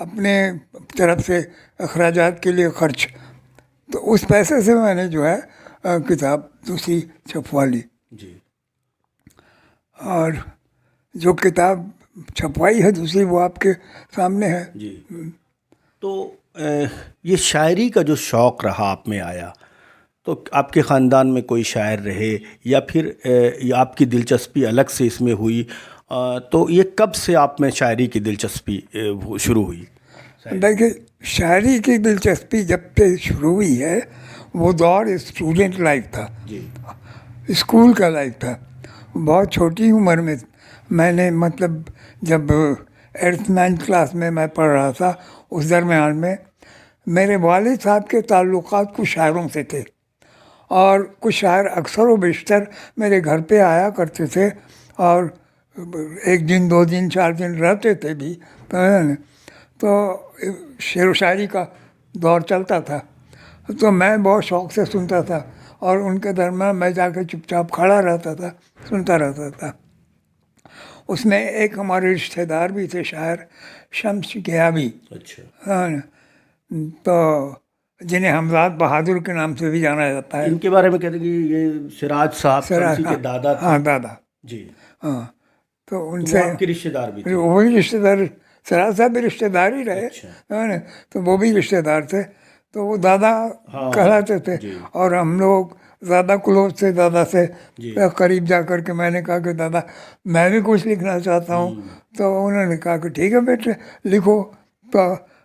اپنے طرف سے اخراجات کے لیے خرچ، تو اس پیسے سے میں نے جو ہے کتاب دوسری چھپوا لی، جی اور جو کتاب چھپوائی ہے دوسری وہ آپ کے سامنے ہے۔ جی۔ تو یہ شاعری کا جو شوق رہا آپ میں آیا، تو آپ کے خاندان میں کوئی شاعر رہے یا پھر آپ کی دلچسپی الگ سے اس میں ہوئی؟ تو یہ کب سے آپ میں شاعری کی دلچسپی شروع ہوئی؟ دیکھیے، شاعری کی دلچسپی جب سے شروع ہوئی ہے وہ دور اسٹوڈنٹ لائف تھا، جی اسکول کا لائف تھا۔ بہت چھوٹی عمر میں میں نے مطلب جب 8th 9th کلاس میں پڑھ رہا تھا، اس درمیان میں میرے والد صاحب کے تعلقات کچھ شاعروں سے تھے، اور کچھ شاعر اکثر و بیشتر میرے گھر پہ آیا کرتے تھے، اور 1 دن 2 دن 4 دن رہتے تھے بھی، تو شعر و شاعری کا دور چلتا تھا، تو میں بہت شوق سے سنتا تھا، اور ان کے درمیان میں جا کے چپ چاپ کھڑا رہتا تھا، سنتا رہتا تھا۔ اس میں ایک ہمارے رشتہ دار بھی تھے شاعر، شمس گیابی، اچھا، تو جنہیں حمزاد بہادر کے نام سے بھی جانا جاتا ہے۔ ان کے بارے میں کہتے ہیں کہ یہ سراج صاحب شمسی کے دادا تھے۔ ہاں، دادا، جی، ہاں، تو ان وہ سے آپ کے رشتہ دار بھی تھے؟ وہی رشتہ دار، سراج صاحب بھی رشتہ دار ہی رہے، تو وہ بھی رشتہ دار تھے، تو وہ دادا کہلاتے تھے، اور ہم لوگ زیادہ کلوز تھے دادا سے، قریب جا کر کے میں نے کہا کہ دادا میں بھی کچھ لکھنا چاہتا ہوں، تو انہوں نے کہا کہ ٹھیک ہے بیٹے لکھو، تو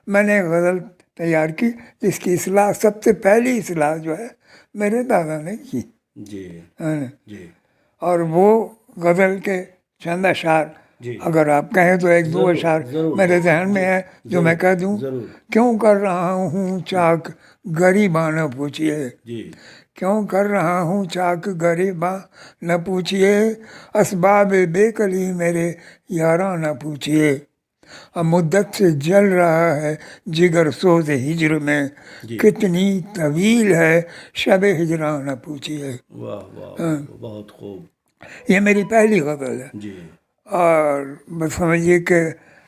میں نے ایک غزل تیار کی جس کی اصلاح، سب سے پہلی اصلاح جو ہے میرے دادا نے کی، جی جی، اور وہ غزل کے چند اشعار اگر آپ کہیں تو 1-2 اشعار میرے ذہن میں ہے جو میں کہہ دوں۔ کیوں کر رہا ہوں چاک غریباں نہ پوچھئے، کیوں کر رہا ہوں چاک غریباں نہ پوچھئے، اسباب بے کلی میرے یاراں نہ پوچھئے، اب مدت سے جل رہا ہے جگر سوز ہجر میں، کتنی طویل ہے شب ہجراں نہ پوچھئے۔ واہ واہ، بہت خوب۔ یہ میری پہلی غزل ہے، جی، اور بس سمجھیے کہ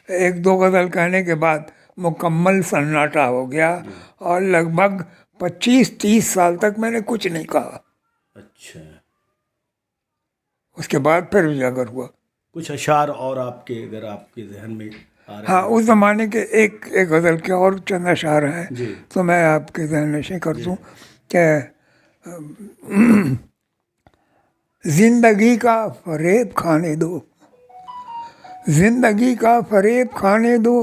1-2 غزل کہنے کے بعد مکمل سناٹا ہو گیا، اور لگ بھگ 25-30 سال تک میں نے کچھ نہیں کہا۔ اچھا، اس کے بعد پھر اجاگر ہوا۔ کچھ اشعار اور آپ کے اگر آپ کے ذہن میں آ رہے ہاں، اس زمانے کے ایک غزل کے اور چند اشعار ہیں، جی، تو میں آپ کے ذہن نشین کر دوں کہ زندگی کا فریب کھانے دو، زندگی کا فریب کھانے دو،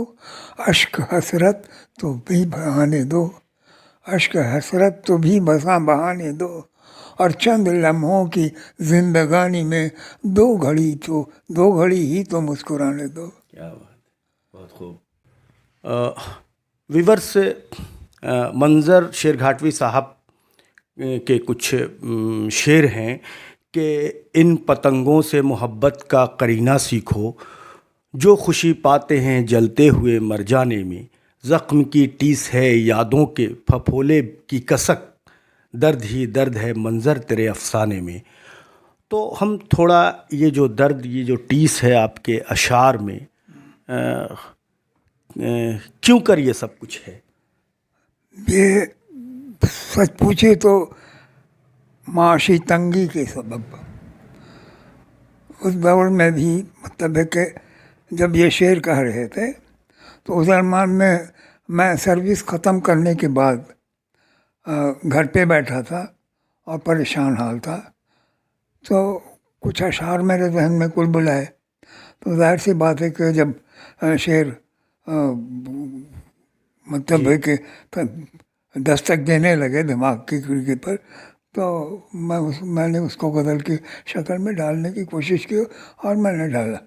اشک حسرت تو بھی بہانے دو، اشک حسرت تو بھی بساں بہانے دو، اور چند لمحوں کی زندگانی میں 2 گھڑی ہی تو مسکرانے دو۔ کیا بات، بہت خوب۔ ویورس، منظر شیر گھاٹوی صاحب کے کچھ شعر ہیں کہ ان پتنگوں سے محبت کا قرینہ سیکھو، جو خوشی پاتے ہیں جلتے ہوئے مر جانے میں، زخم کی ٹیس ہے یادوں کے پھپھولے کی کسک، درد ہی درد ہے منظر تیرے افسانے میں۔ تو ہم تھوڑا یہ جو درد، یہ جو ٹیس ہے آپ کے اشعار میں، کیوں کر یہ سب کچھ ہے؟ یہ سچ پوچھے تو معاشی تنگی کے سبب، اس دور میں بھی مطلب ہے کہ جب یہ شعر کہہ رہے تھے تو اس زمان میں سروس ختم کرنے کے بعد گھر پہ بیٹھا تھا اور پریشان حال تھا، تو کچھ اشعار میرے ذہن میں کل بلائے، تو ظاہر سی بات ہے کہ جب شعر مطلب ہے کہ دستک دینے لگے دماغ کی کھڑکی پر، تو میں نے اس کو غزل کی شکل میں ڈالنے کی کوشش کی، اور میں نے ڈالا۔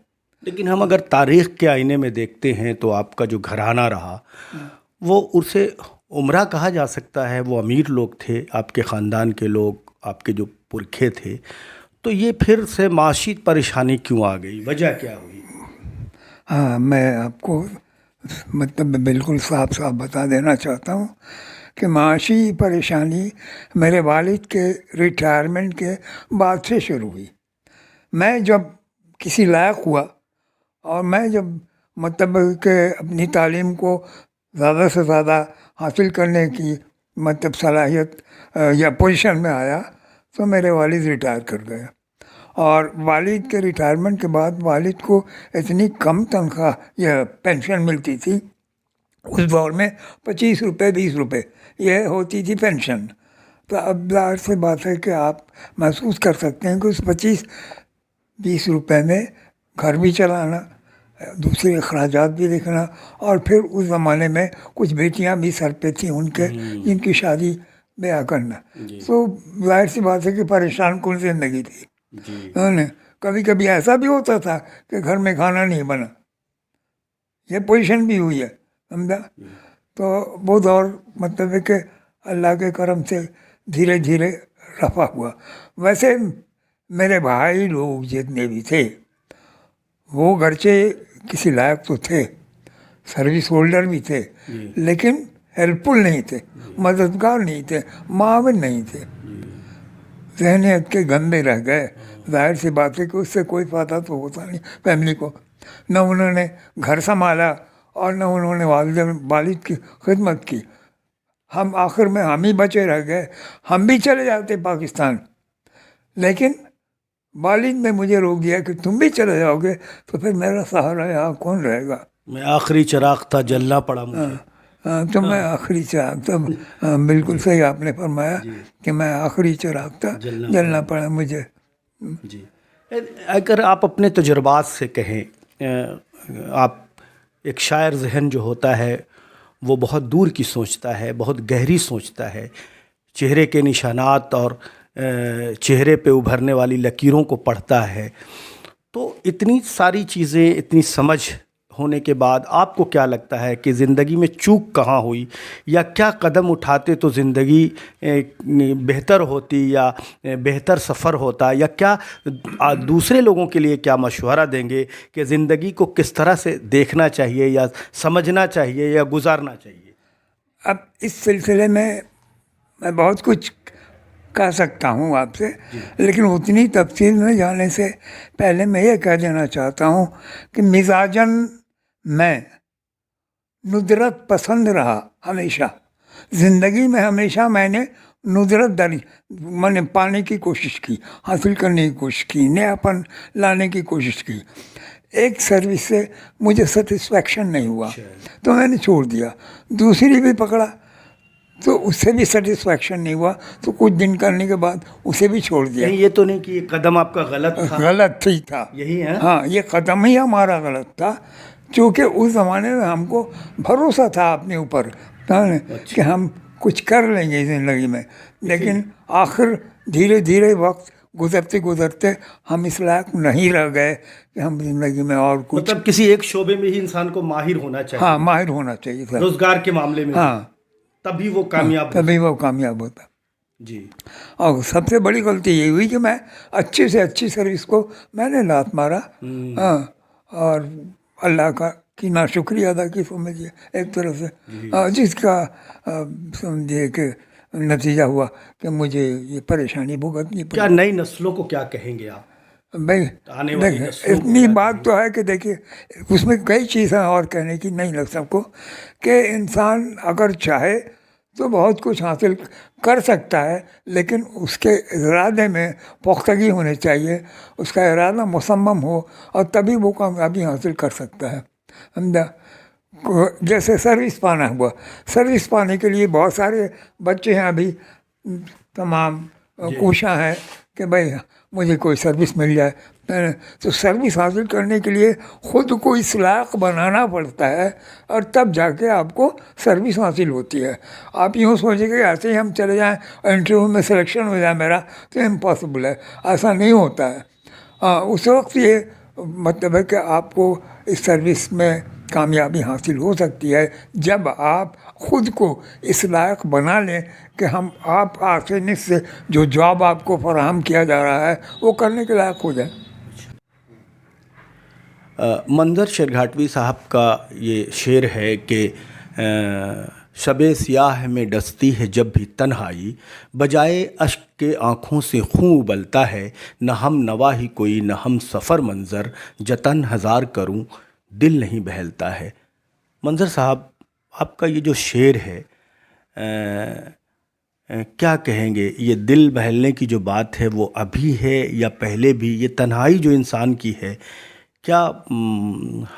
لیکن ہم اگر تاریخ کے آئینے میں دیکھتے ہیں تو آپ کا جو گھرانہ رہا وہ اسے عمرہ کہا جا سکتا ہے، وہ امیر لوگ تھے، آپ کے خاندان کے لوگ، آپ کے جو پرکھے تھے، تو یہ پھر سے معاشی پریشانی کیوں آ گئی، وجہ کیا ہوئی؟ ہاں، میں آپ کو مطلب بالکل صاف صاف بتا دینا چاہتا ہوں کہ معاشی پریشانی میرے والد کے ریٹائرمنٹ کے بعد سے شروع ہوئی۔ میں جب کسی لائق ہوا اور میں جب مطلب کہ اپنی تعلیم کو زیادہ سے زیادہ حاصل کرنے کی مطلب صلاحیت یا پوزیشن میں آیا تو میرے والد ریٹائر کر گئے. اور والد کے ریٹائرمنٹ کے بعد والد کو اتنی کم تنخواہ یا پینشن ملتی تھی، اس دور میں 25 روپے 20 روپے یہ ہوتی تھی پینشن. تو اب ظاہر سے بات ہے کہ آپ محسوس کر سکتے ہیں کہ اس 25-20 روپے میں گھر بھی چلانا، دوسرے اخراجات بھی دیکھنا، اور پھر اس زمانے میں کچھ بیٹیاں بھی سر پہ تھیں ان کے جن کی شادی بیاہ کرنا. تو ظاہر سی بات ہے کہ پریشان کن زندگی تھی. کبھی کبھی ایسا بھی ہوتا تھا کہ گھر میں کھانا نہیں بنا، یہ پوزیشن بھی ہوئی ہے، سمجھا. تو وہ دور مطلب ہے کہ اللہ کے کرم سے دھیرے دھیرے رفع ہوا. ویسے میرے بھائی لوگ جتنے بھی تھے وہ گرچہ کسی لائق تو تھے، سروس ہولڈر بھی تھے، لیکن ہیلپ فل نہیں تھے، مددگار نہیں تھے، معاون نہیں تھے، ذہنیت کے گندے رہ گئے. ظاہر سی بات ہے کہ اس سے کوئی فائدہ تو ہوتا نہیں فیملی کو. نہ انہوں نے گھر سنبھالا اور نہ انہوں نے والد کی خدمت کی. ہم آخر میں ہم ہی بچے رہ گئے. ہم بھی چلے جاتے پاکستان، لیکن والد نے مجھے روک دیا کہ تم بھی چلے جاؤ گے تو پھر میرا سہارا یہاں کون رہے گا. میں آخری چراغ تھا، جلنا پڑا مجھے. تو میں آخری چراغ تھا. بالکل صحیح آپ نے فرمایا کہ میں آخری چراغ تھا، جلنا پڑا مجھے. جی، اگر آپ اپنے تجربات سے کہیں، آپ ایک شاعر ذہن جو ہوتا ہے وہ بہت دور کی سوچتا ہے، بہت گہری سوچتا ہے، چہرے کے نشانات اور چہرے پہ ابھرنے والی لکیروں کو پڑھتا ہے. تو اتنی ساری چیزیں، اتنی سمجھ ہونے کے بعد آپ کو کیا لگتا ہے کہ زندگی میں چوک کہاں ہوئی، یا کیا قدم اٹھاتے تو زندگی بہتر ہوتی یا بہتر سفر ہوتا، یا کیا دوسرے لوگوں کے لیے کیا مشورہ دیں گے کہ زندگی کو کس طرح سے دیکھنا چاہیے یا سمجھنا چاہیے یا گزارنا چاہیے؟ اب اس سلسلے میں بہت کچھ کہہ سکتا ہوں آپ سے، لیکن اتنی تفصیل میں جانے سے پہلے میں یہ کہہ دینا چاہتا ہوں کہ مزاجاً میں ندرت پسند رہا ہمیشہ. زندگی میں ہمیشہ میں نے ندرت میں نے پانے کی کوشش کی، حاصل کرنے کی کوشش کی، نیاپن لانے کی کوشش کی. ایک سروس سے مجھے سیٹسفیکشن نہیں ہوا تو میں نے چھوڑ دیا. دوسری بھی پکڑا تو اس سے بھی سیٹسفیکشن نہیں ہوا تو کچھ دن کرنے کے بعد اسے بھی چھوڑ دیا. یہ تو نہیں کہ یہ قدم آپ کا غلط تھا؟ غلط ہی تھا، یہی ہے. ہاں، یہ قدم ہی ہمارا غلط تھا، چونکہ اس زمانے میں ہم کو بھروسہ تھا اپنے اوپر کہ ہم کچھ کر لیں گے زندگی میں. لیکن آخر دھیرے دھیرے وقت گزرتے گزرتے ہم اس لائق نہیں رہ گئے کہ ہم زندگی میں اور کچھ، مطلب کسی ایک شعبے میں ہی انسان کو ماہر ہونا چاہیے. ہاں، ماہر ہونا چاہیے تھا روزگار کے معاملے میں. ہاں، تبھی وہ کامیاب تبھی وہ کامیاب ہوتا. جی. اور سب سے بڑی غلطی یہ ہوئی کہ میں اچھی سے اچھی سروس کو میں نے لات مارا. ہاں، اور اللہ کا کی ناشکری ادا کی سمجھیے ایک طرح سے، جس کا سمجھیے کہ نتیجہ ہوا کہ مجھے یہ پریشانی بھگتنی پڑی. کیا نئی نسلوں کو کیا کہیں گے آپ؟ بھائی دیکھیں، اتنی بات تو ہے کہ دیکھیے اس میں کئی چیزیں اور کہنے کی نہیں لگ سب کو، کہ انسان اگر چاہے تو بہت کچھ حاصل کر سکتا ہے، لیکن اس کے ارادے میں پختگی ہونی چاہیے، اس کا ارادہ مصمم ہو اور تبھی وہ کامیابی حاصل کر سکتا ہے. سمجھا؟ جیسے سروس پانا ہوا، سروس پانے کے لیے بہت سارے بچے ہیں ابھی تمام کوشاں ہیں کہ بھائی مجھے کوئی سروس مل جائے. تو سروس حاصل کرنے کے لیے خود کو اس لائق بنانا پڑتا ہے اور تب جا کے آپ کو سروس حاصل ہوتی ہے. آپ یوں سوچیں کہ ایسے ہی ہم چلے جائیں انٹرویو میں سلیکشن ہو جائے میرا تو امپاسبل ہے، ایسا نہیں ہوتا ہے. اس وقت یہ مطلب ہے کہ آپ کو اس سروس میں کامیابی حاصل ہو سکتی ہے جب آپ خود کو اس لائق بنا لیں کہ آپ آسانی سے جو جاب آپ کو فراہم کیا جا رہا ہے وہ کرنے کے لائق ہو جائیں. منظر شیرگھاٹوی صاحب کا یہ شعر ہے کہ شب سیاہ میں ڈستی ہے جب بھی تنہائی، بجائے اشک کے آنکھوں سے خون ابلتا ہے، نہ ہم نوا ہی کوئی نہ ہم سفر منظر، جتن ہزار کروں دل نہیں بہلتا ہے۔ منظر صاحب، آپ کا یہ جو شعر ہے کیا کہیں گے؟ یہ دل بہلنے کی جو بات ہے وہ ابھی ہے یا پہلے بھی؟ یہ تنہائی جو انسان کی ہے کیا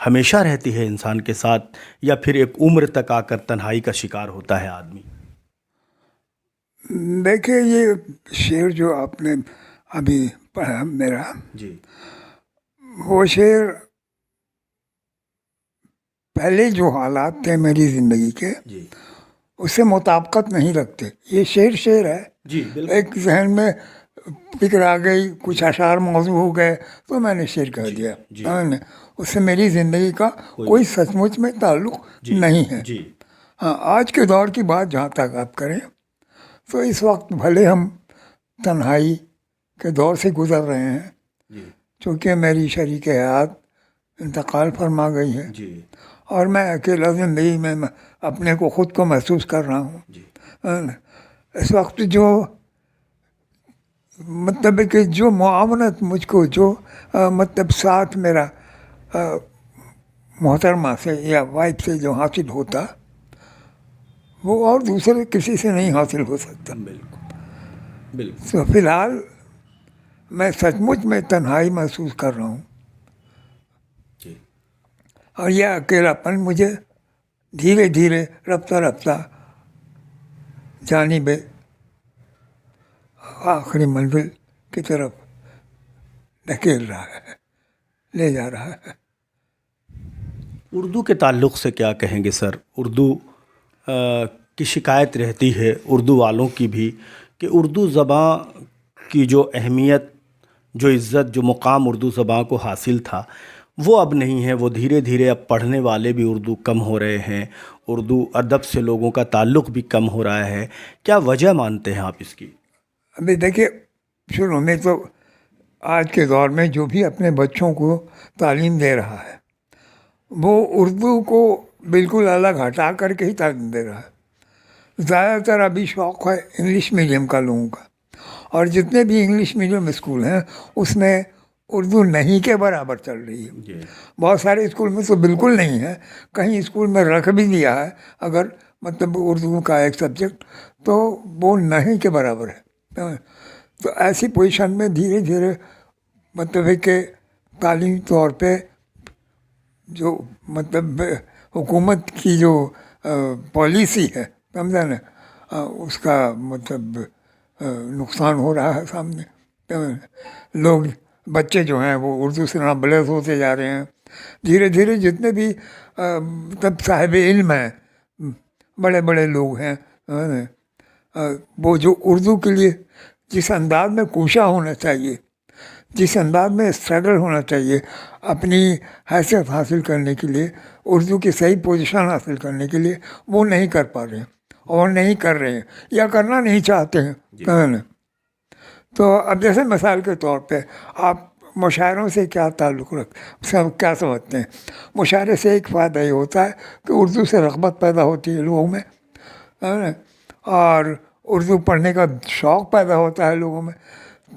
ہمیشہ رہتی ہے انسان کے ساتھ، یا پھر ایک عمر تک آ کر تنہائی کا شکار ہوتا ہے آدمی؟ دیکھیے، یہ شعر جو آپ نے ابھی پڑھا میرا، جی وہ شعر پہلے جو حالات تھے میری زندگی کے جی اس سے مطابقت نہیں رکھتے۔ یہ شعر ہے، جی بالکل ایک ذہن میں فکر آ گئی، کچھ اشعار موضوع ہو گئے تو میں نے شعر کہہ دیا۔ جی اس سے میری زندگی کا کوئی سچ مچ میں تعلق نہیں ہے۔ جی ہاں، آج کے دور کی بات جہاں تک آپ کریں تو اس وقت بھلے ہم تنہائی کے دور سے گزر رہے ہیں، جی چونکہ میری شریک حیات انتقال فرما گئی ہے، جی اور میں اکیلا زندگی میں اپنے کو خود کو محسوس کر رہا ہوں۔ جی اس وقت جو مطلب کہ جو معاونت مجھ کو، جو مطلب ساتھ میرا محترمہ سے یا وائف سے جو حاصل ہوتا، وہ اور دوسرے کسی سے نہیں حاصل ہو سکتا۔ بالکل بالکل تو فی الحال میں سچ مچ میں تنہائی محسوس کر رہا ہوں، جی اور یہ اکیلاپن مجھے دھیرے دھیرے رفتہ رفتہ جانب آخری منزل کی طرف دھکیل رہا ہے، لے جا رہا ہے۔ اردو کے تعلق سے کیا کہیں گے سر؟ اردو کی شکایت رہتی ہے اردو والوں کی بھی کہ اردو زبان کی جو اہمیت، جو عزت، جو مقام اردو زبان کو حاصل تھا وہ اب نہیں ہے۔ وہ دھیرے دھیرے اب پڑھنے والے بھی اردو کم ہو رہے ہیں، اردو ادب سے لوگوں کا تعلق بھی کم ہو رہا ہے۔ کیا وجہ مانتے ہیں آپ اس کی؟ ابھی دیکھیے، شروع میں تو آج کے دور میں جو بھی اپنے بچوں کو تعلیم دے رہا ہے وہ اردو کو بالکل الگ ہٹا کر کے ہی تعلیم دے رہا ہے۔ زیادہ تر ابھی شوق ہے انگلش میڈیم کا لوگوں کا، اور جتنے بھی انگلش میڈیم اسکول ہیں اس میں اردو نہیں کے برابر چل رہی ہے۔ بہت سارے اسکول میں تو بالکل نہیں ہے، کہیں اسکول میں رکھ بھی دیا ہے اگر مطلب اردو کا ایک سبجیکٹ، تو وہ نہیں کے برابر ہے۔ تو ایسی پوزیشن میں دھیرے دھیرے مطلب ہے کہ تعلیمی طور پہ جو مطلب حکومت کی جو پالیسی ہے، سمجھا نا، اس کا مطلب نقصان ہو رہا ہے سامنے۔ لوگ، بچے جو ہیں وہ اردو سے نابلد ہوتے جا رہے ہیں دھیرے دھیرے۔ جتنے بھی مطلب صاحب علم ہیں، بڑے بڑے لوگ ہیں، وہ جو اردو کے لیے جس انداز میں کوشاں ہونا چاہیے، جس انداز میں اسٹرگل ہونا چاہیے اپنی حیثیت حاصل کرنے کے لیے، اردو کی صحیح پوزیشن حاصل کرنے کے لیے، وہ نہیں کر پا رہے ہیں اور نہیں کر رہے ہیں یا کرنا نہیں چاہتے ہیں۔ تو اب جیسے مثال کے طور پہ آپ مشاعروں سے کیا تعلق کیا سمجھتے ہیں؟ مشاعرے سے ایک فائدہ یہ ہوتا ہے کہ اردو سے رغبت پیدا ہوتی ہے لوگوں میں، اور اردو پڑھنے کا شوق پیدا ہوتا ہے لوگوں میں۔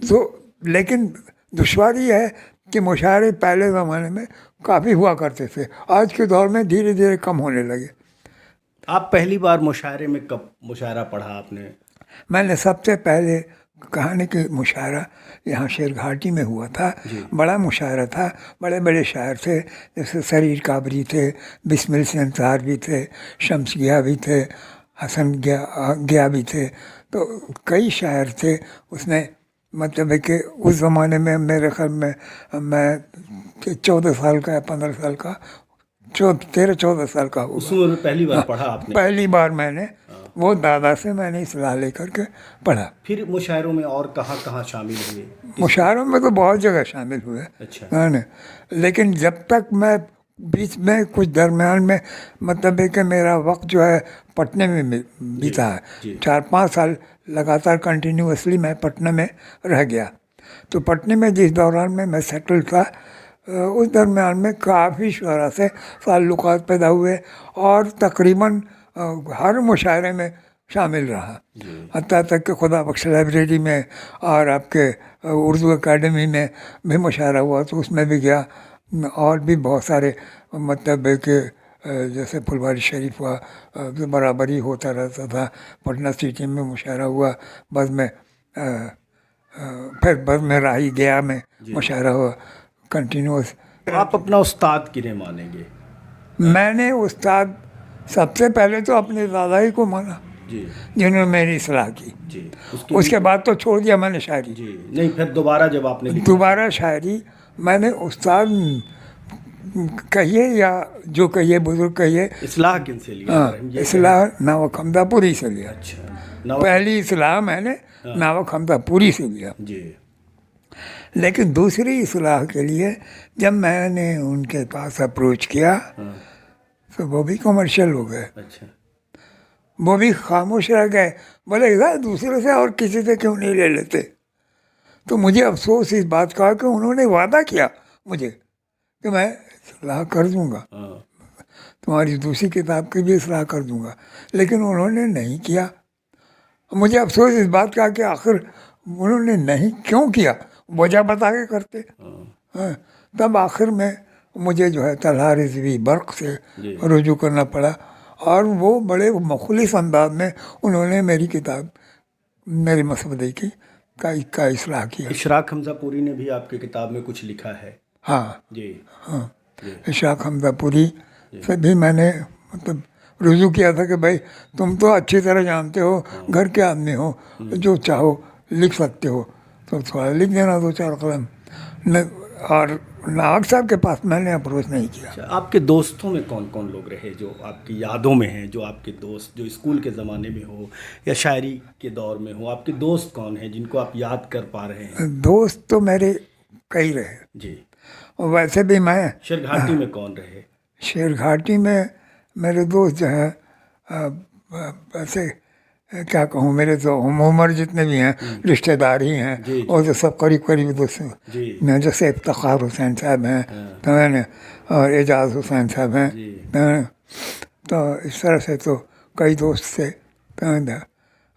تو لیکن دشواری ہے کہ مشاعرے پہلے زمانے میں کافی ہوا کرتے تھے، آج کے دور میں دھیرے دھیرے کم ہونے لگے۔ آپ پہلی بار مشاعرے میں کب مشاعرہ پڑھا آپ نے؟ میں نے سب سے پہلے کہانی کے مشاعرہ یہاں شیر گھاٹی میں ہوا تھا۔ بڑا مشاعرہ تھا، بڑے بڑے شاعر تھے، جیسے سریر کابری تھے، بسمل سنسار بھی تھے، شمس گیا بھی تھے، حسن گیا بھی تھے، تو کئی شاعر تھے اس میں۔ مطلب ہے کہ اس زمانے میں میرے خیال میں 14 سال کا یا 15 سال کا، 13-14 سال کا ہوا۔ اس میں پہلی بار پڑھا آپ نے؟ پہلی بار میں نے وہ دادا سے میں نے اصلاح لے کر کے پڑھا۔ پھر مشاعروں میں اور کہاں کہاں شامل ہوئے؟ مشاعروں میں تو بہت جگہ شامل ہوئے، اچھا۔ لیکن جب تک میں بیچ میں کچھ درمیان میں مطلب ہے کہ میرا وقت جو ہے پٹنہ میں بیتا ہے، 4-5 سال لگاتار کنٹینیوسلی میں پٹنہ میں رہ گیا۔ تو پٹنہ میں جس دوران میں سیٹل تھا، اس درمیان میں کافی شعراء سے تعلقات پیدا ہوئے، اور تقریباً ہر مشاعرے میں شامل رہا، حتیٰ تک کہ خدا بخش لائبریری میں اور آپ کے اردو اکیڈمی میں بھی مشاعرہ ہوا تو اس میں بھی گیا، اور بھی بہت سارے مطلب ہے کہ جیسے پھلواری شریف ہوا تو برابری ہوتا رہتا تھا. پٹنہ سٹی میں مشاعرہ ہوا، بعد میں پھر بعد میں راہی گیا میں مشاعرہ ہوا کنٹینیوس. آپ اپنا استاد کنہیں مانیں گے؟ میں نے استاد سب سے پہلے تو اپنے دادا ہی کو مانا جی جنہوں نے میری اصلاح کی. جی. اس کے بعد تو چھوڑ دیا میں نے شاعری. جی نہیں، پھر دوبارہ جب آپ نے دوبارہ شاعری میں نے استاد کہیے یا جو کہیے بزرگ کہیے، اصلاح کن سے لیا؟ اصلاح ناوک حمزہ پوری سے لیا. اچھا. پہلی اصلاح میں نے ناوک حمزہ پوری سے لیا. جی. لیکن دوسری اصلاح کے لیے جب میں نے ان کے پاس اپروچ کیا تو وہ بھی کمرشل ہو گئے. اچھا. وہ بھی خاموش رہ گئے. بولے دوسرے سے اور کسی سے کیوں نہیں لے لیتے؟ تو مجھے افسوس اس بات کا کہ انہوں نے وعدہ کیا مجھے کہ میں اصلاح کر دوں گا، تمہاری دوسری کتاب کی بھی اصلاح کر دوں گا، لیکن انہوں نے نہیں کیا. مجھے افسوس اس بات کا کہ آخر انہوں نے نہیں کیوں کیا، وجہ بتا کے کرتے. تب آخر میں مجھے جو ہے طلحہ رضوی برق سے رجوع کرنا پڑا، اور وہ بڑے مخلص انداز میں انہوں نے میری کتاب میری مسودے کی کا اصلاح کیا. اشراق حمزہ پوری نے بھی آپ کی کتاب میں کچھ لکھا ہے؟ ہاں جی. ہاں. اشراق حمزہ پوری سے بھی میں نے مطلب رجوع کیا تھا کہ بھائی تم تو اچھی طرح جانتے ہو، گھر کے آدمی ہو، جو چاہو لکھ سکتے ہو، تو تھوڑا لکھ دینا 2-4 قلم. اور ناوک صاحب کے پاس میں نے اپروچ نہیں کیا. آپ کے دوستوں میں کون کون لوگ رہے جو آپ کی یادوں میں ہیں، جو آپ کے دوست جو اسکول کے زمانے میں ہو یا شاعری کے دور میں ہو؟ آپ کے دوست کون ہیں جن کو آپ یاد کر پا رہے ہیں؟ دوست تو میرے کئی رہے. جی. ویسے بھی میں شیر گھاٹی میں کون رہے؟ شیر گھاٹی میں میرے دوست جو ہیں ایسے کیا کہوں، میرے تو ہم عمر جتنے بھی ہیں رشتہ دار ہی ہیں، اور تو سب قریب دوست ہیں. جیسے افتخار حسین صاحب ہیں تو میں نے، اور اعجاز حسین صاحب ہیں. تو اس طرح سے تو کئی دوست تھے.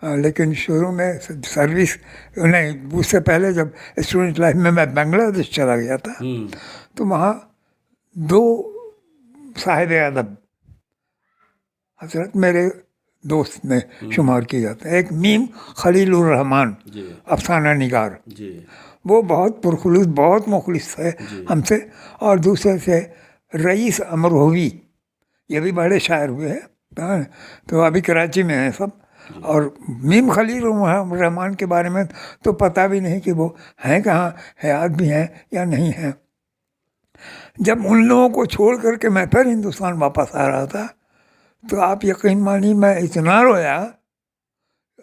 لیکن شروع میں سروس نہیں، اس سے پہلے جب اسٹوڈنٹ لائف میں بنگلہ دیش چلا گیا تھا تو وہاں 2 صاحب ادب حضرت میرے دوست میں شمار کیے جاتے ہیں. ایک میم خلیل الرحمان افسانہ نگار، وہ بہت پرخلوص بہت مخلص ہے ہم سے، اور دوسرے سے رئیس امروہوی، یہ بھی بڑے شاعر ہوئے ہیں، تو ابھی کراچی میں ہیں سب. اور میم خلیل الرحمان کے بارے میں تو پتہ بھی نہیں کہ وہ ہیں کہاں، حیات بھی ہیں یا نہیں ہیں. جب ان لوگوں کو چھوڑ کر کے میں پھر ہندوستان واپس آ رہا تھا تو آپ یقین مانیے میں اتنا رویا،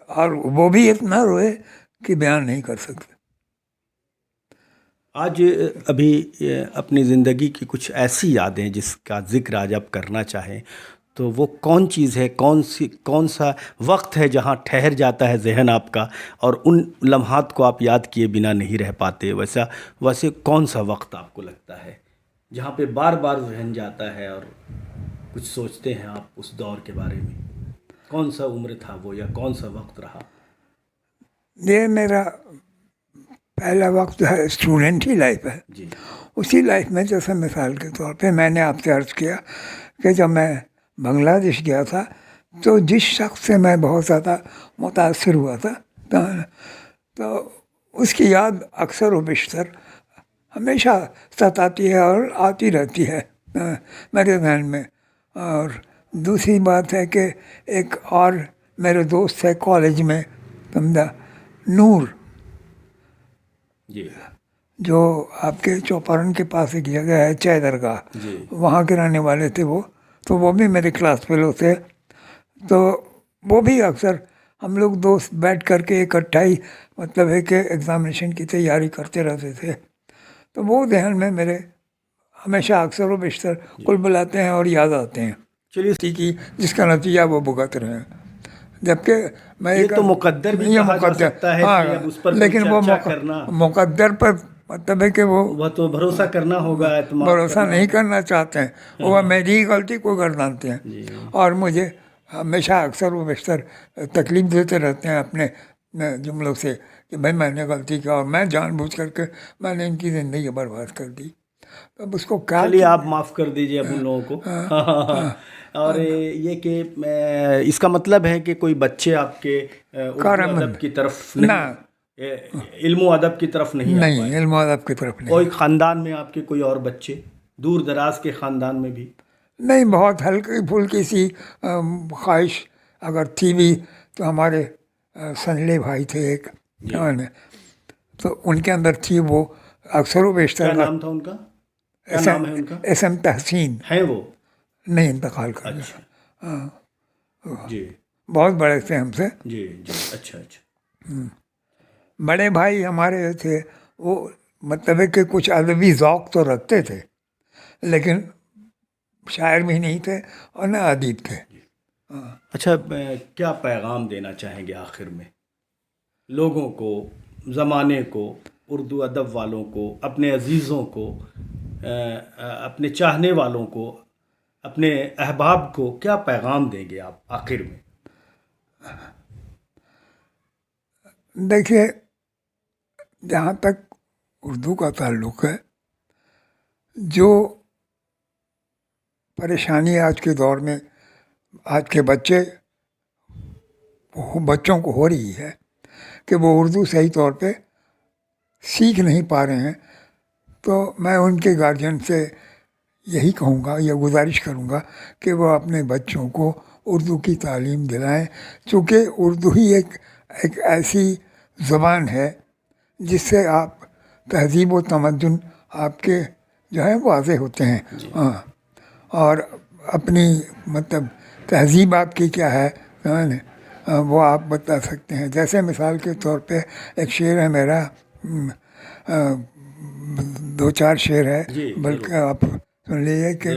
اور وہ بھی اتنا روئے کہ بیان نہیں کر سکتے. آج ابھی اپنی زندگی کی کچھ ایسی یادیں جس کا ذکر آج آپ کرنا چاہیں تو وہ کون چیز ہے، کون سا وقت ہے جہاں ٹھہر جاتا ہے ذہن آپ کا اور ان لمحات کو آپ یاد کیے بنا نہیں رہ پاتے؟ ویسے کون سا وقت آپ کو لگتا ہے جہاں پہ بار بار ذہن جاتا ہے اور کچھ سوچتے ہیں آپ اس دور کے بارے میں؟ کون سا عمر تھا وہ، یا کون سا وقت رہا؟ یہ میرا پہلا وقت جو ہے اسٹوڈنٹ ہی لائف ہے. جی. اسی لائف میں جیسے مثال کے طور پہ میں نے آپ سے عرض کیا کہ جب میں بنگلہ دیش گیا تھا تو جس شخص سے میں بہت زیادہ متاثر ہوا تھا تو اس کی یاد اکثر و بیشتر ہمیشہ ستاتی ہے اور آتی رہتی ہے میرے ذہن میں. اور دوسری بات ہے کہ ایک اور میرے دوست ہے کالج میں، سمجھا، نور، جی، جو آپ کے چوپارن کے پاس ایک جگہ ہے چائے درگاہ، وہاں کے رہنے والے تھے وہ. تو وہ بھی میرے کلاس فیلو تھے. تو وہ بھی اکثر ہم لوگ دوست بیٹھ کر کے اکٹھا ہی مطلب ہے کہ ایگزامینیشن کی تیاری کرتے رہتے تھے. تو وہ ذہن میں میرے ہمیشہ اکثر و بیشتر کل بلاتے ہیں اور یاد آتے ہیں. چلیے، کی جس کا نتیجہ وہ بھگت رہے ہیں. جبکہ میں یہ تو مقدر بھی کہا جا سکتا ہے کہ اب اس پر لیکن وہ چرچا کرنا، مقدر پر مطلب ہے کہ وہ تو بھروسہ کرنا ہوگا، اعتماد بھروسہ نہیں کرنا چاہتے ہیں. وہ میری ہی غلطی کو گردانتے ہیں اور مجھے ہمیشہ اکثر و بیشتر تکلیف دیتے رہتے ہیں اپنے جملوں سے کہ بھائی میں نے غلطی کیا اور میں جان بوجھ کر کے میں نے ان کی زندگی برباد کر دی. تو اب اس کو کیا چلیے آپ معاف کر دیجیے اب ان لوگوں کو. اور یہ کہ اس کا مطلب ہے کہ کوئی بچے آپ کے اردو ادب کی طرف نہیں، علم و ادب کی طرف نہیں آ پائے؟ علم و ادب کی طرف نہیں. کوئی خاندان میں آپ کے کوئی اور بچے دور دراز کے خاندان میں بھی؟ نہیں، بہت ہلکی پھلکی سی خواہش اگر تھی بھی تو ہمارے سنجلے بھائی تھے ایک، تو ان کے اندر تھی وہ اکثر و بیشتر. کیا نام تھا ان کا؟ کیا نام ہے ان کا؟ ایس ایم تحسین ہیں وہ؟ نہیں، انتقال کر گیا. اچھا. ہاں جی بہت بڑے تھے ہم سے. جی جی. اچھا اچھا. بڑے بھائی ہمارے تھے وہ مطلب ہے کہ کچھ ادبی ذوق تو رکھتے تھے لیکن شاعر بھی نہیں تھے اور نہ ادیب تھے. اچھا، کیا پیغام دینا چاہیں گے آخر میں لوگوں کو، زمانے کو، اردو ادب والوں کو، اپنے عزیزوں کو، اپنے چاہنے والوں کو، اپنے احباب کو کیا پیغام دیں گے آپ آخر میں؟ دیکھیے، جہاں تک اردو کا تعلق ہے، جو پریشانی آج کے دور میں آج کے بچوں کو ہو رہی ہے کہ وہ اردو صحیح طور پہ سیکھ نہیں پا رہے ہیں، تو میں ان کے گارجین سے یہی کہوں گا یا گزارش کروں گا کہ وہ اپنے بچوں کو اردو کی تعلیم دلائیں، چونکہ اردو ہی ایک ایسی زبان ہے جس سے آپ تہذیب و تمدن آپ کے جو ہے واضح ہوتے ہیں. ہاں، اور اپنی مطلب تہذیب آپ کی کیا ہے وہ آپ بتا سکتے ہیں. جیسے مثال کے طور پہ ایک شعر ہے میرا، 2-4 شعر ہے بلکہ آپ سن لیجیے کہ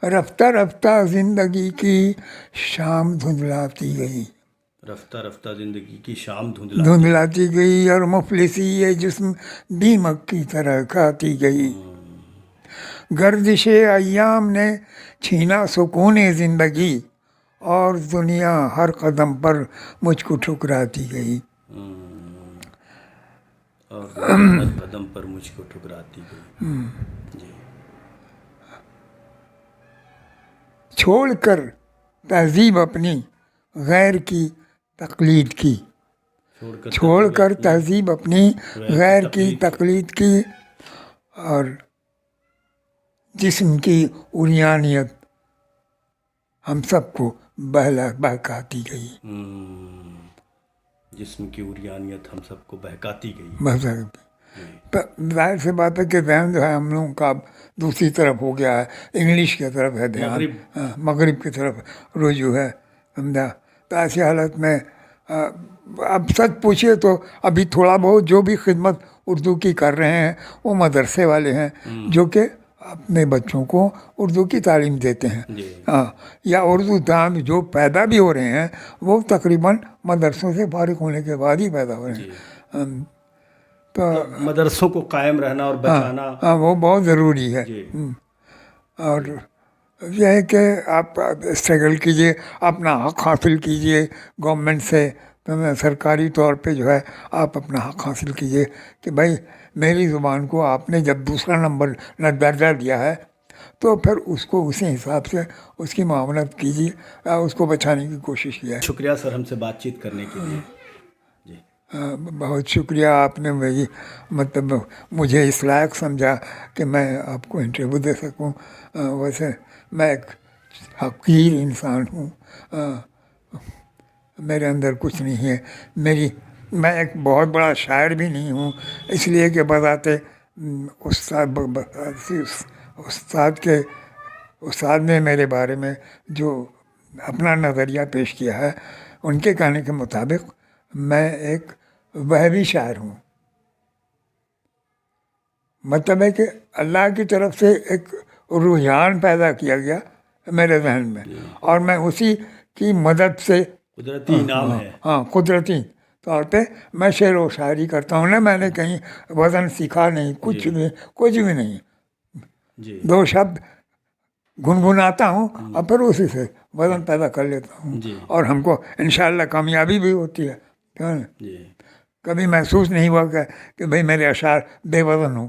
رفتہ رفتہ زندگی کی شام دھندلاتی گئی، رفتہ رفتہ زندگی کی شام دھندلاتی گئی، اور مفلسی یہ جسم دیمک کی طرح کھاتی گئی. گردش ایام نے چھینا سکون زندگی، اور دنیا ہر قدم پر مجھ کو ٹھکراتی گئی. اور ہر قدم پر مجھ کو ٹھکراتی گئی. جی. چھوڑ کر تہذیب اپنی غیر کی تقلید کی، چھوڑ کر تہذیب اپنی غیر کی تقلید کی، اور جسم کی عریانیت ہم سب کو بہکاتی گئی. جسم کی عریانیت ہم سب کو بہکاتی گئی. ظاہر سی بات ہے کہ ذہن جو ہے ہم لوگوں کا دوسری طرف ہو گیا ہے، انگلش کی طرف ہے دھیان، مغرب کی طرف رجوع ہے، سمجھا. تو ایسی حالت میں اب سچ پوچھیے تو ابھی تھوڑا بہت جو بھی خدمت اردو کی کر رہے ہیں وہ مدرسے والے ہیں جو کہ اپنے بچوں کو اردو کی تعلیم دیتے ہیں. ہاں، یا اردو دان جو پیدا بھی ہو رہے ہیں وہ تقریباً مدرسوں سے فارغ ہونے کے بعد ہی پیدا ہو رہے ہیں. تو مدرسوں کو قائم رہنا اور بچانا وہ بہت ضروری ہے. اور یہ ہے کہ آپ اسٹرگل کیجیے، اپنا حق حاصل کیجیے گورنمنٹ سے، سرکاری طور پہ جو ہے آپ اپنا حق حاصل کیجیے کہ بھائی میری زبان کو آپ نے جب دوسرا نمبر درجہ دیا ہے تو پھر اس کو اسی حساب سے اس کی معاملت کیجیے، اس کو بچانے کی کوشش کیا ہے. شکریہ سر ہم سے بات چیت کرنے کے لیے. بہت شکریہ، آپ نے میری مطلب مجھے اس لائق سمجھا کہ میں آپ کو انٹرویو دے سکوں. ویسے میں ایک حقیر انسان ہوں، میرے اندر کچھ نہیں ہے. میں ایک بہت بڑا شاعر بھی نہیں ہوں، اس لیے کہ بذات استاد نے میرے بارے میں جو اپنا نظریہ پیش کیا ہے ان کے کہنے کے مطابق میں ایک وہبی شاعر ہوں. مطلب ہے کہ اللہ کی طرف سے ایک رجحان پیدا کیا گیا میرے ذہن میں، اور میں اسی کی مدد سے قدرتی انعام ہے. ہاں، قدرتی طور پہ میں شعر و شاعری کرتا ہوں. میں نے کہیں وزن سیکھا نہیں، کچھ بھی نہیں. 2 شبد گنگناتا ہوں اور پھر اسی سے وزن پیدا کر لیتا ہوں، اور ہم کو انشاءاللہ کامیابی بھی ہوتی ہے. کبھی محسوس نہیں ہوا کہ بھئی میرے اشعار بے وزن ہوں.